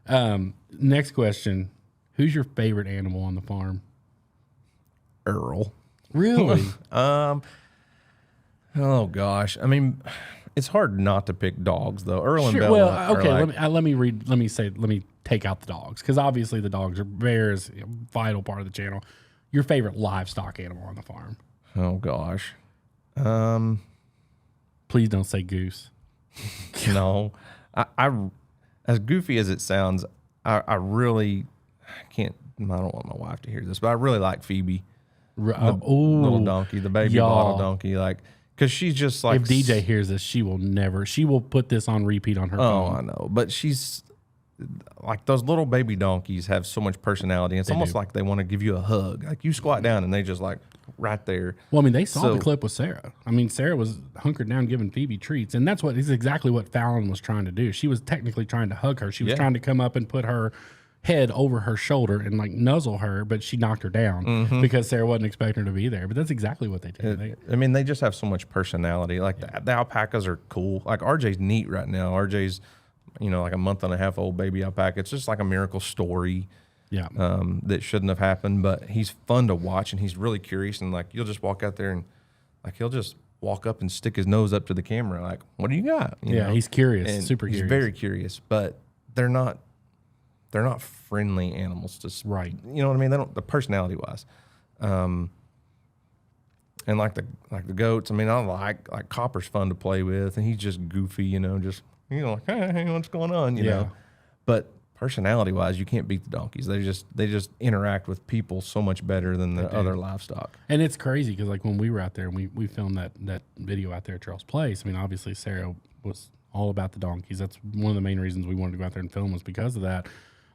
Next question. Who's your favorite animal on the farm? Earl. Really? Oh gosh. I mean, it's hard not to pick dogs though. Earl and Sure. Bella. Well, okay. Are like, Let me take out the dogs because obviously the dogs are very vital part of the channel. Your favorite livestock animal on the farm? oh gosh. Please don't say goose. No, I as goofy as it sounds, I really can't. I don't want my wife to hear this, but I really like Phoebe, little donkey, the baby bottle donkey, like because she's just like. If DJ hears this, she will put this on repeat on her phone. I know, but she's like those little baby donkeys have so much personality. It's almost like they want to give you a hug. Like you squat down and they just like right there. Well, I mean, they saw the clip with Sarah. I mean, Sarah was hunkered down giving Phoebe treats, and that's exactly what Fallon was trying to do. She was technically trying to hug her. She was trying to come up and put her head over her shoulder and like nuzzle her, but she knocked her down because Sarah wasn't expecting her to be there. But that's exactly what they did. I mean, they just have so much personality. Like the alpacas are cool. Like RJ's neat right now. RJ's, like a month and a half old baby alpaca. It's just like a miracle story. Yeah. That shouldn't have happened, but he's fun to watch and he's really curious. And like, you'll just walk out there and like, he'll just walk up and stick his nose up to the camera. Like, what do you got? You know? He's curious, And super curious. He's very curious, but they're not friendly animals to, right. You know what I mean? They don't, the personality wise. And like the goats, I mean, I like Copper's fun to play with and he's just goofy, like, hey, what's going on? You know, but personality wise, you can't beat the donkeys. They just interact with people so much better than the other livestock. And it's crazy because like when we were out there and we filmed that video out there at Charles Place, I mean, obviously Sarah was all about the donkeys. That's one of the main reasons we wanted to go out there and film was because of that.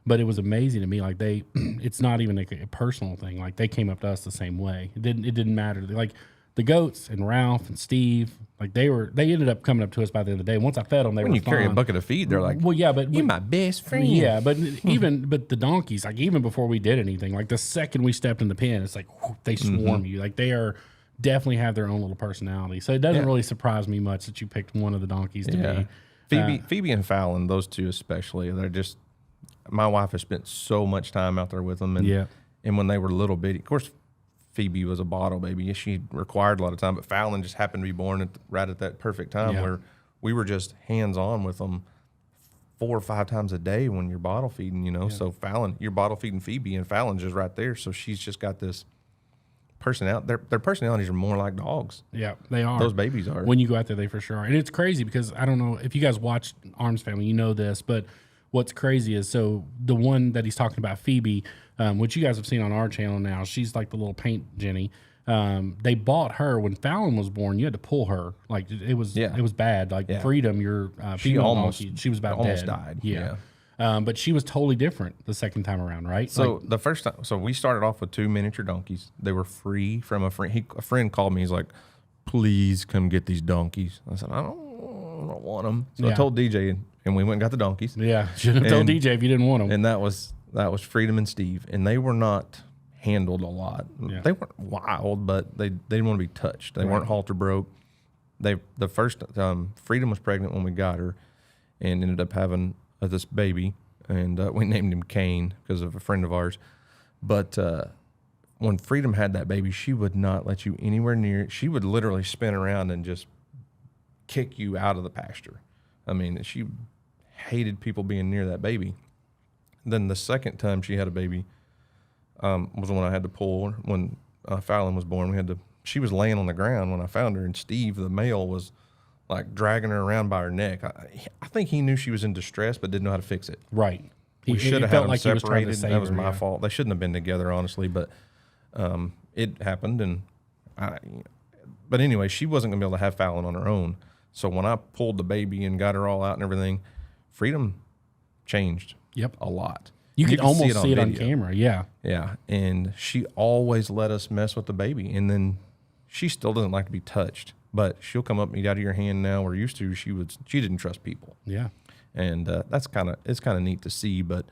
But it was amazing to me. Like it's not even a personal thing. Like they came up to us the same way. It didn't matter. Like the goats and Ralph and Steve, like they ended up coming up to us by the end of the day. Once I fed them, when you carry a bucket of feed, they're like, well, yeah, but you're my best friend. Yeah, but but the donkeys, like even before we did anything, like the second we stepped in the pen, it's like whoosh, they swarm you. Like they are definitely have their own little personality. So it doesn't really surprise me much that you picked one of the donkeys to be. Phoebe and Fallon, those two especially, they're just. My wife has spent so much time out there with them, and when they were little bitty, of course, Phoebe was a bottle baby. She required a lot of time, but Fallon just happened to be born right at that perfect time where we were just hands on with them 4 or 5 times a day when you're bottle feeding. So Fallon, you're bottle feeding Phoebe, and Fallon's just right there. So she's just got this personality. Their personalities are more like dogs. Yeah, they are. Those babies are. When you go out there, they for sure are. And it's crazy because I don't know if you guys watch Arms Family, you know this, but what's crazy is so the one that he's talking about, Phoebe, which you guys have seen on our channel now, she's like the little paint Jenny. They bought her when Fallon was born. You had to pull her, like it was bad. Like Freedom, your female donkey, she was about almost dead. died. Yeah. But she was totally different the second time around, right? So the first time, so we started off with 2 miniature donkeys. They were free from a friend. A friend called me. He's like, "Please come get these donkeys." I said, "I don't want them." So I told DJ, and we went and got the donkeys. Yeah, should have told DJ if you didn't want them. And that was Freedom and Steve, and they were not handled a lot. Yeah. They weren't wild, but they didn't want to be touched. They weren't halter broke. The first Freedom was pregnant when we got her, and ended up having this baby, and we named him Kane because of a friend of ours. But when Freedom had that baby, she would not let you anywhere near it. She would literally spin around and just kick you out of the pasture. I mean, she hated people being near that baby. Then the second time she had a baby was when I had to pull her. When Fallon was born, she was laying on the ground when I found her, and Steve, the male, was like dragging her around by her neck. I think he knew she was in distress, but didn't know how to fix it. Right. We should have had them separated. That was my fault. They shouldn't have been together, honestly, but it happened. And but anyway, she wasn't going to be able to have Fallon on her own. So when I pulled the baby and got her all out and everything, Freedom changed a lot. You could almost see it on camera, yeah. Yeah, and she always let us mess with the baby, and then she still doesn't like to be touched, but she'll come up and eat out of your hand now. We're used to, she didn't trust people. Yeah. And it's kind of neat to see, but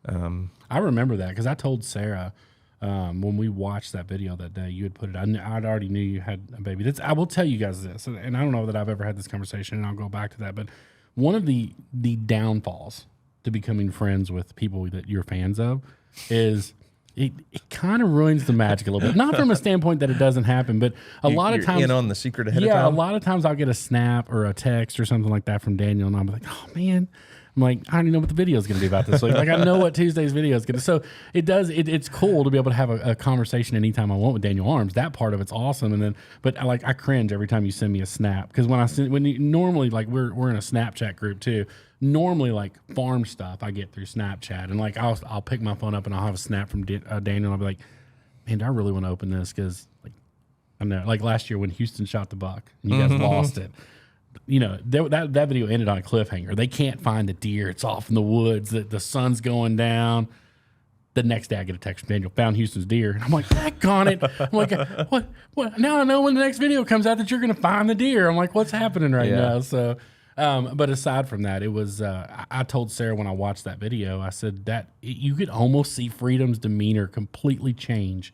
I remember that because I told Sarah when we watched that video that day, you had put it. I'd already knew you had a baby. I will tell you guys this, and I don't know that I've ever had this conversation, and I'll go back to that. But one of the downfalls to becoming friends with people that you're fans of is it kind of ruins the magic a little bit. Not from a standpoint that it doesn't happen, but a lot of times in on the secret ahead of yeah, time. a lot of times I'll get a snap or a text or something like that from Daniel, and I'm like, oh man. I'm like, I don't even know what the video is going to be about this week. Like, I know what Tuesday's video is going to. So it's cool to be able to have a conversation anytime I want with Daniel Arms. That part of it's awesome. And then, but I cringe every time you send me a snap because when you normally like we're in a Snapchat group too. Normally like farm stuff I get through Snapchat, and like I'll pick my phone up and I'll have a snap from Daniel. And I'll be like, man, do I really want to open this? Because like I know, like last year when Houston shot the buck and you guys lost it. You know, that video ended on a cliffhanger. They can't find the deer. It's off in the woods. The sun's going down. The next day I get a text from Daniel, found Houston's deer. And I'm like, heck on it. I'm like, what? Now I know when the next video comes out that you're going to find the deer. I'm like, what's happening right now? So, but aside from that, it was, I told Sarah when I watched that video, I said that you could almost see Freedom's demeanor completely change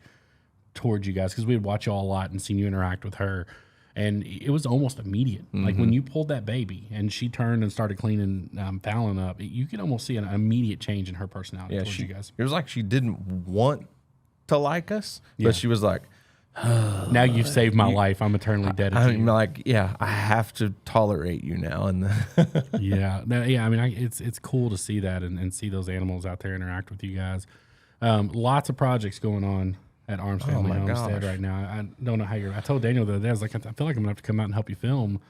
towards you guys because we would watch you all a lot and seen you interact with her. And it was almost immediate. Like when you pulled that baby and she turned and started cleaning Fallon up, you could almost see an immediate change in her personality towards you guys. It was like she didn't want to like us, but she was like, now you've saved my life. I'm eternally indebted to you. I'm like, yeah, I have to tolerate you now. And yeah. I mean, it's cool to see that and see those animals out there interact with you guys. Lots of projects going on at Arms Family Homestead right now. I don't know how I told Daniel the other day, I was like, I feel like I'm gonna have to come out and help you film.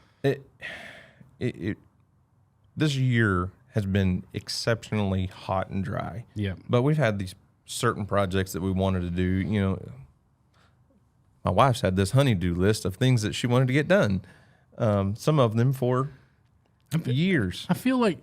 This year has been exceptionally hot and dry. Yeah. But we've had these certain projects that we wanted to do. You know, my wife's had this honey-do list of things that she wanted to get done. Some of them for years. I feel like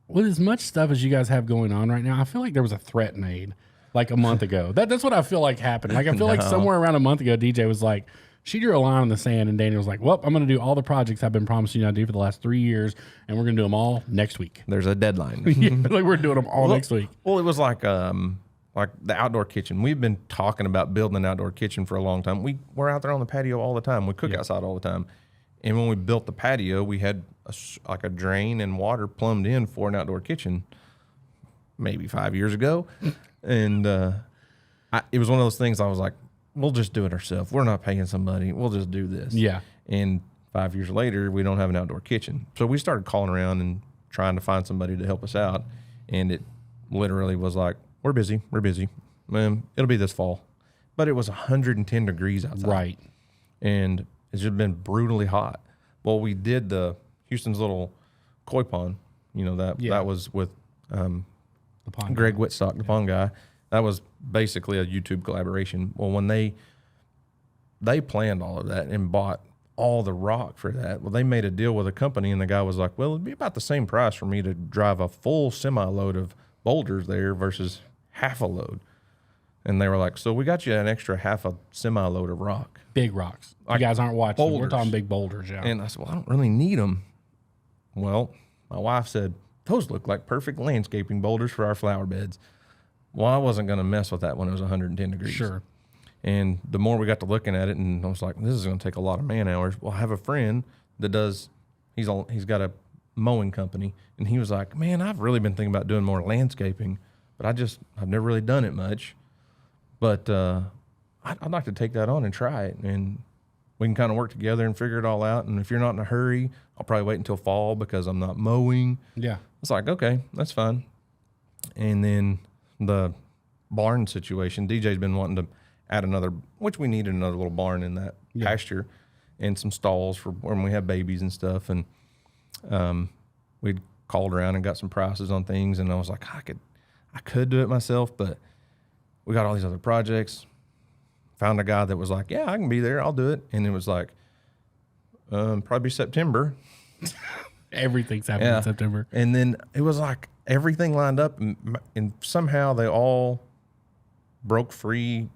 with as much stuff as you guys have going on right now, I feel like there was a threat made like a month ago. That's what I feel like happened. Like I feel like somewhere around a month ago, DJ was like, she drew a line in the sand, and Daniel was like, well, I'm going to do all the projects I've been promising you to do for the last 3 years, and we're going to do them all next week. There's a deadline. Like we're doing them all next week. Well, it was like the outdoor kitchen. We've been talking about building an outdoor kitchen for a long time. We're out there on the patio all the time. We cook outside all the time. And when we built the patio, we had a drain and water plumbed in for an outdoor kitchen maybe 5 years ago. And it was one of those things I was like, we'll just do it ourselves. We're not paying somebody. We'll just do this. Yeah. And 5 years later, we don't have an outdoor kitchen. So we started calling around and trying to find somebody to help us out. And it literally was like, we're busy. It'll be this fall. But it was 110 degrees outside. Right. And it's just been brutally hot. Well, we did the Houston's little koi pond. You know, that was with Greg Whitstock, the pond guy. That was basically a YouTube collaboration. Well, when they planned all of that and bought all the rock for that, well, they made a deal with a company, and the guy was like, well, it'd be about the same price for me to drive a full semi-load of boulders there versus half a load. And they were like, so we got you an extra half a semi-load of rock. Big rocks. You guys aren't watching. Boulders. We're talking big boulders, yeah. And I said, well, I don't really need them. Well, my wife said, those look like perfect landscaping boulders for our flower beds. Well, I wasn't going to mess with that when it was 110 degrees. Sure. And the more we got to looking at it, and I was like, this is going to take a lot of man hours. Well, I have a friend that he's got a mowing company, and he was like, man, I've really been thinking about doing more landscaping, but I've never really done it much. But I'd like to take that on and try it, and we can kind of work together and figure it all out. And if you're not in a hurry, I'll probably wait until fall because I'm not mowing. Yeah. It's like, okay, that's fine. And then the barn situation, DJ's been wanting to add which we needed another little barn in that pasture and some stalls for when we have babies and stuff. And we'd called around and got some prices on things. And I was like, I could do it myself, but we got all these other projects. Found a guy that was like, yeah, I can be there. I'll do it. And it was like, probably September. Everything's happening in September. And then it was like everything lined up, and somehow they all broke free.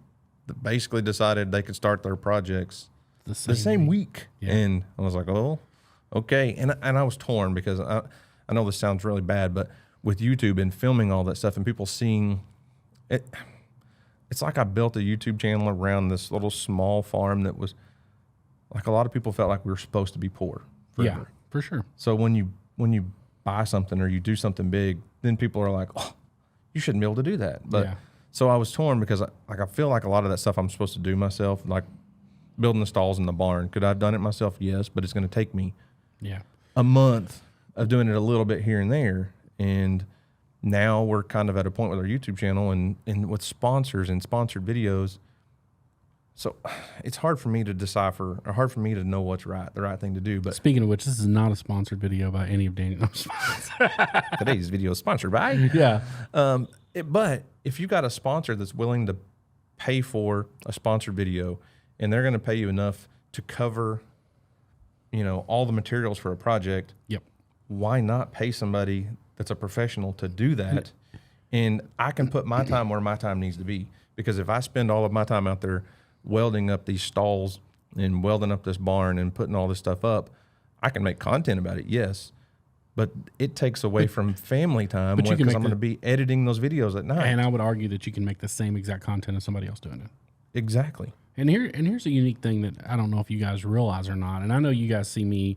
Basically decided they could start their projects the same week. Yeah. And I was like, oh, okay. And I was torn because I know this sounds really bad, but with YouTube and filming all that stuff and people seeing it, it's like I built a YouTube channel around this little small farm that was like a lot of people felt like we were supposed to be poor forever. Yeah, for sure. So when you buy something or you do something big, then people are like, oh, you shouldn't be able to do that. But Yeah. so I was torn because I feel like a lot of that stuff I'm supposed to do myself, like building the stalls in the barn. Could I have done it myself? Yes, but it's going to take me Yeah. a month of doing it a little bit here and there. And now we're kind of at a point with our YouTube channel and with sponsors and sponsored videos. So it's hard for me to decipher, or hard for me to know what's right, the right thing to do. But Speaking of which, this is not a sponsored video by any of Daniel. today's video is sponsored by. Yeah. But if you got a sponsor that's willing to pay for a sponsored video, and they're going to pay you enough to cover, all the materials for a project, Yep. why not pay somebody that's a professional to do that? And I can put my time where my time needs to be, because if I spend all of my time out there welding up these stalls and welding up this barn and putting all this stuff up, I can make content about it, yes, but it takes away from family time but you can because make I'm going to be editing those videos at night. And I would argue that you can make the same exact content as somebody else doing it. Exactly. And here's a unique thing that I don't know if you guys realize or not. And I know you guys see me,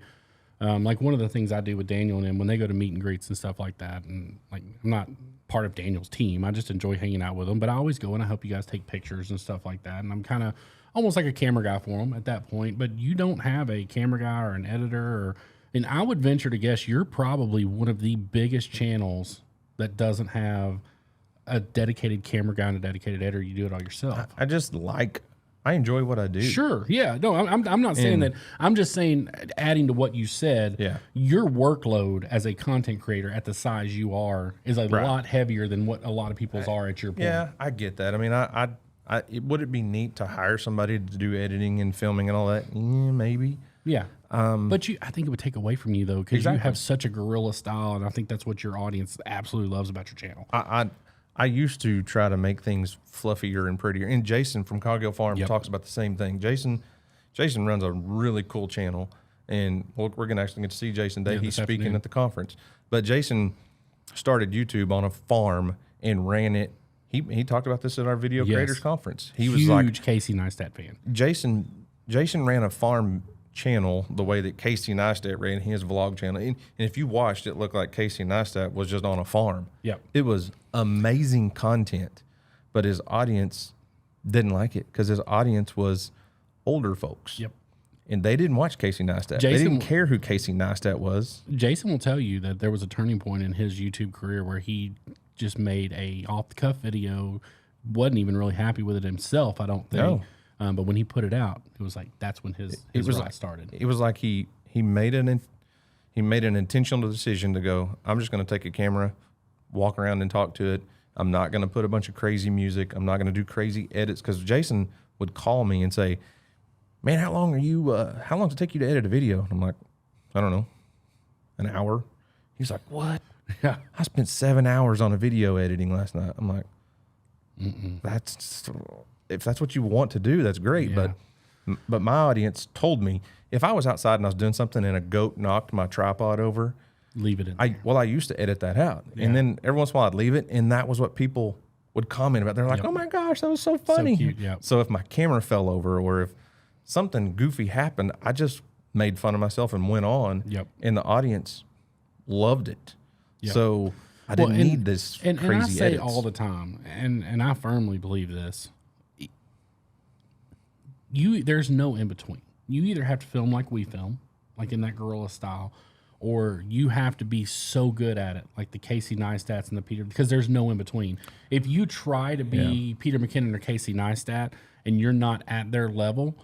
like one of the things I do with Daniel and him when they go to meet and greets and stuff like that. And like, I'm not part of Daniel's team. I just enjoy hanging out with them, but I always go and I help you guys take pictures and stuff like that. And I'm kind of almost like a camera guy for them at that point, but you don't have a camera guy or an editor and I would venture to guess you're probably one of the biggest channels that doesn't have a dedicated camera guy and a dedicated editor. You do it all yourself. I enjoy what I do. Sure. Yeah. No, I'm not saying that. I'm just saying, adding to what you said, Yeah. your workload as a content creator at the size you are is a lot heavier than what a lot of people's are at your point. Yeah, I get that. I mean, would it be neat to hire somebody to do editing and filming and all that? Yeah, maybe. Yeah. But I think it would take away from you though, because you Exactly. have such a guerrilla style, and I think that's what your audience absolutely loves about your channel. I used to try to make things fluffier and prettier. And Jason from Coghill Farm talks about the same thing. Jason runs a really cool channel, and we're going to actually get to see Jason today. He's speaking afternoon. at the conference. But Jason started YouTube on a farm and ran it. He talked about this at our Video Creators Conference. He was like, huge Casey Neistat fan. Jason ran a farm channel the way that Casey Neistat ran his vlog channel. And if you watched, it looked like Casey Neistat was just on a farm. Yep. It was amazing content, but his audience didn't like it because his audience was older folks. Yep. And they didn't watch Casey Neistat. They didn't care who Casey Neistat was. Jason will tell you that there was a turning point in his YouTube career where he just made a off-the-cuff video, wasn't even really happy with it himself, I don't think. No. But when he put it out, it was like that's when his rise started. It was like he made an intentional decision to go, I'm just going to take a camera, walk around and talk to it. I'm not going to put a bunch of crazy music. I'm not going to do crazy edits, because Jason would call me and say, man, how long does it take you to edit a video? And I'm like, I don't know, an hour. He's like, what? Yeah. I spent 7 hours on a video editing last night. I'm like, if that's what you want to do, that's great. Yeah. But my audience told me, if I was outside and I was doing something and a goat knocked my tripod over, Leave it in. I used to edit that out. And then every once in a while I'd leave it, and that was what people would comment about. They're like, oh my gosh, that was so funny. cute, yep. So if my camera fell over or if something goofy happened, I just made fun of myself and went on. Yep. And the audience loved it. Yep. So I didn't need this and crazy I say edits. all the time, and I firmly believe this. There's no in between. You either have to film like we film, like in that guerrilla style, or you have to be so good at it, like the Casey Neistats and the Peter, because there's no in between. If you try to be Peter McKinnon or Casey Neistat and you're not at their level,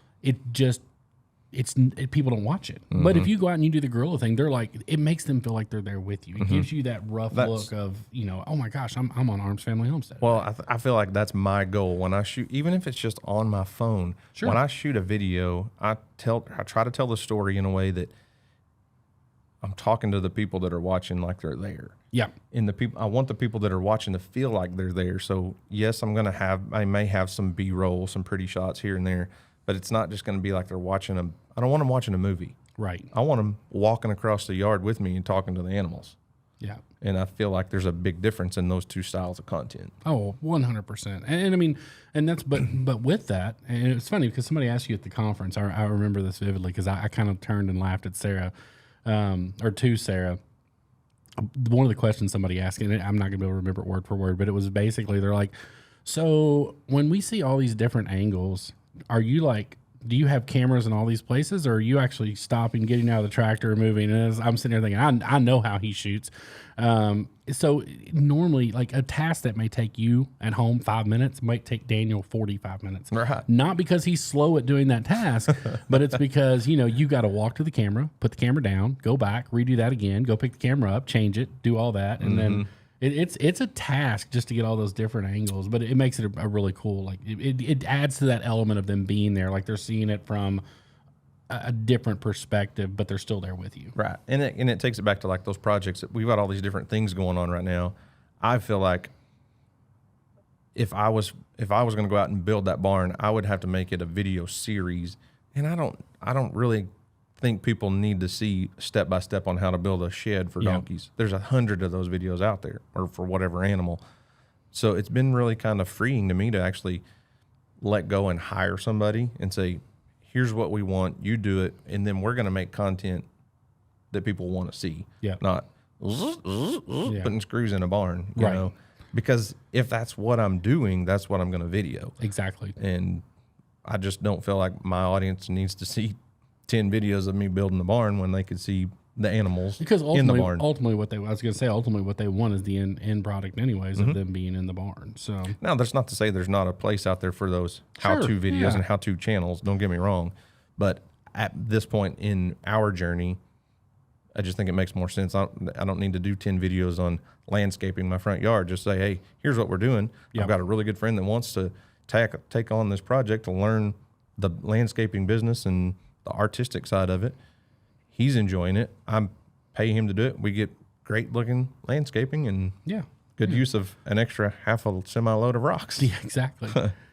people don't watch it. But if you go out and you do the guerrilla thing, they're like, it makes them feel like they're there with you. It gives you that rough look of, oh my gosh, I'm on Arms Family Homestead. Well, I feel like that's my goal when I shoot, even if it's just on my phone. Sure. When I shoot a video, I try to tell the story in a way that I'm talking to the people that are watching like they're there. Yeah. And I want the people that are watching to feel like they're there. So yes, I may have some B-roll, some pretty shots here and there, but it's not just going to be like they're watching I don't want them watching a movie. Right. I want them walking across the yard with me and talking to the animals. Yeah. And I feel like there's a big difference in those two styles of content. Oh, 100%. And I mean, and that's, but with that, and it's funny because somebody asked you at the conference, I remember this vividly because I kind of turned and laughed at Sarah, or to Sarah. one of the questions somebody asked, and I'm not going to be able to remember it word for word, but it was basically, they're like, so when we see all these different angles, are you like, do you have cameras in all these places, or are you actually stopping, getting out of the tractor, and moving? And as I'm sitting there thinking, I know how he shoots. So normally, like a task that may take you at home 5 minutes might take Daniel 45 minutes. Right. Not because he's slow at doing that task, but it's because, you know, you got to walk to the camera, put the camera down, go back, redo that again, go pick the camera up, change it, do all that. And then it's a task just to get all those different angles, but it makes it a really cool, like it adds to that element of them being there. Like they're seeing it from a different perspective, but they're still there with you. Right. And it takes it back to like those projects that we've got all these different things going on right now. I feel like if I was going to go out and build that barn, I would have to make it a video series. And I don't really think people need to see step by step on how to build a shed for donkeys. There's 100 of those videos out there, or for whatever animal. So it's been really kind of freeing to me to actually let go and hire somebody and say, here's what we want, you do it, and then we're going to make content that people want to see. Yeah. Not putting screws in a barn, you Right. know? Because if that's what I'm doing, that's what I'm going to video. Exactly. And I just don't feel like my audience needs to see 10 videos of me building the barn when they could see the animals Because in the ultimately, barn. ultimately what they want is the end product anyways of them being in the barn. So Now, that's not to say there's not a place out there for those how-to videos yeah. and how-to channels. Don't get me wrong. But at this point in our journey, I just think it makes more sense. I don't need to do 10 videos on landscaping my front yard. Just say, hey, here's what we're doing. Yep. I've got a really good friend that wants to take on this project to learn the landscaping business and the artistic side of it. He's enjoying it. I pay him to do it. We get great looking landscaping and yeah. good use of an extra half a semi load of rocks. Yeah, exactly.